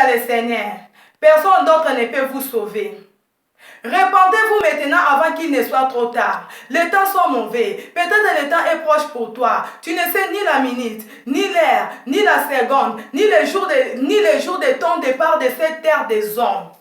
dans le Seigneur. Personne d'autre ne peut vous sauver. Répandez-vous maintenant avant qu'il ne soit trop tard. Les temps sont mauvais. Peut-être le temps est proche pour toi. Tu ne sais ni la minute, ni l'heure, ni la seconde, ni le jour de ton départ de cette terre des hommes.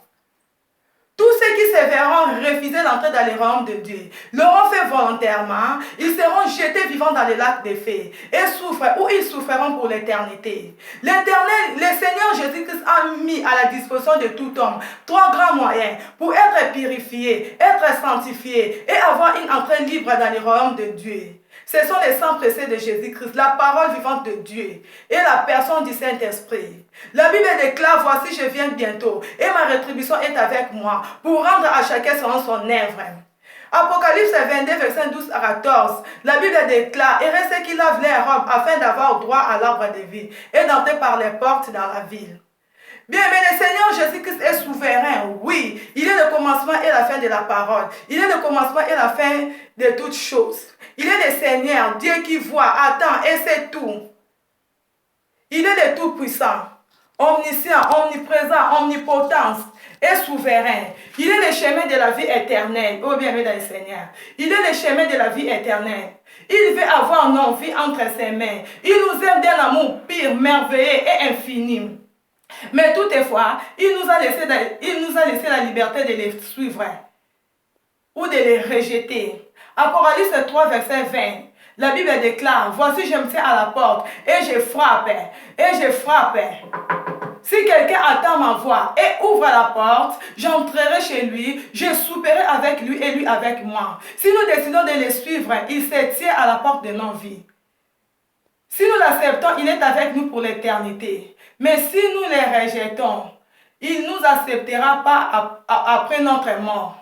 Tous ceux qui se verront refuser l'entrée dans le royaume de Dieu l'auront fait volontairement. Ils seront jetés vivants dans le lac des feux et souffrent, ou ils souffriront pour l'éternité. L'Éternel, le Seigneur Jésus-Christ a mis à la disposition de tout homme trois grands moyens pour être purifié, être sanctifié et avoir une entrée libre dans le royaume de Dieu. Ce sont les sangs précieux de Jésus-Christ, la parole vivante de Dieu et la personne du Saint-Esprit. La Bible déclare, voici je viens bientôt et ma rétribution est avec moi pour rendre à chacun selon son œuvre. Apocalypse 22, verset 12 à 14. La Bible déclare, et reste qui lavent leurs robes afin d'avoir droit à l'arbre de vie et d'entrer par les portes dans la ville. Bien, mais le Seigneur Jésus-Christ est souverain, oui. Il est le commencement et la fin de la parole. Il est le commencement et la fin de toutes choses. Il est le Seigneur, Dieu qui voit, attend et sait tout. Il est le Tout-Puissant, omniscient, omniprésent, omnipotent et souverain. Il est le chemin de la vie éternelle. Oh bien-aimé dans le Seigneur. Il est le chemin de la vie éternelle. Il veut avoir nos vies entre ses mains. Il nous aime d'un amour pur, merveilleux et infini. Mais toutefois, il nous a laissé la liberté de les suivre ou de les rejeter. Apocalypse 3, verset 20. La Bible déclare, voici je me tiens à la porte et je frappe, Si quelqu'un attend ma voix et ouvre la porte, j'entrerai chez lui, je souperai avec lui et lui avec moi. Si nous décidons de les suivre, il se tient à la porte de nos vies. Si nous l'acceptons, il est avec nous pour l'éternité. Mais si nous les rejetons, il ne nous acceptera pas après notre mort.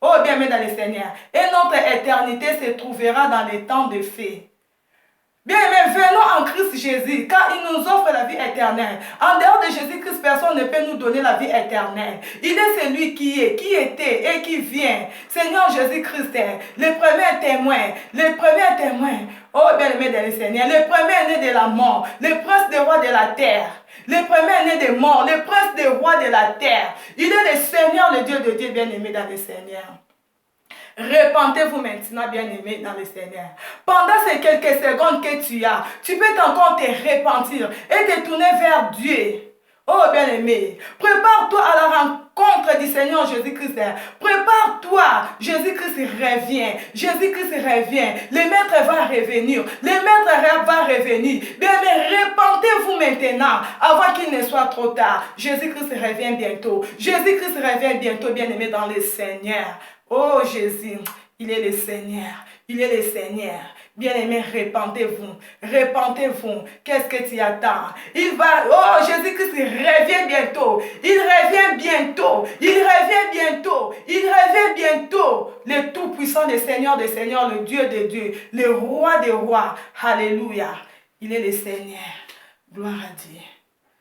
Oh bien-aimé dans le Seigneur. Et notre éternité se trouvera dans les temps de feu. Bien-aimés, venons en Christ Jésus, car il nous offre la vie éternelle. En dehors de Jésus-Christ, personne ne peut nous donner la vie éternelle. Il est celui qui est, qui était et qui vient. Seigneur Jésus-Christ, le premier témoin. Oh bien-aimé dans le Seigneur, le premier né de la mort, le prince des rois de la terre. Le premier né des morts, le prince des rois de la terre. Il est le Seigneur, le Dieu de Dieu, bien-aimé dans le Seigneur. Répentez-vous maintenant, bien-aimés dans le Seigneur. Pendant ces quelques secondes que tu as, tu peux encore te repentir et te tourner vers Dieu. Oh bien-aimé, prépare-toi à la rencontre du Seigneur Jésus-Christ. Prépare-toi, Jésus-Christ revient. Jésus-Christ revient. Le Maître va revenir. Le Maître va revenir. Bien-aimé, repentez-vous maintenant avant qu'il ne soit trop tard. Jésus-Christ revient bientôt. Jésus-Christ revient bientôt, bien-aimé dans le Seigneur. Oh Jésus, il est le Seigneur. Il est le Seigneur. Bien-aimé, repentez-vous. Repentez-vous. Qu'est-ce que tu attends? Il va... Oh, Jésus-Christ revient bientôt. Il revient bientôt. Il revient bientôt. Il revient bientôt. Le Tout-Puissant des Seigneurs, le Dieu des dieux, le Roi des rois. Alléluia. Il est le Seigneur. Gloire à Dieu.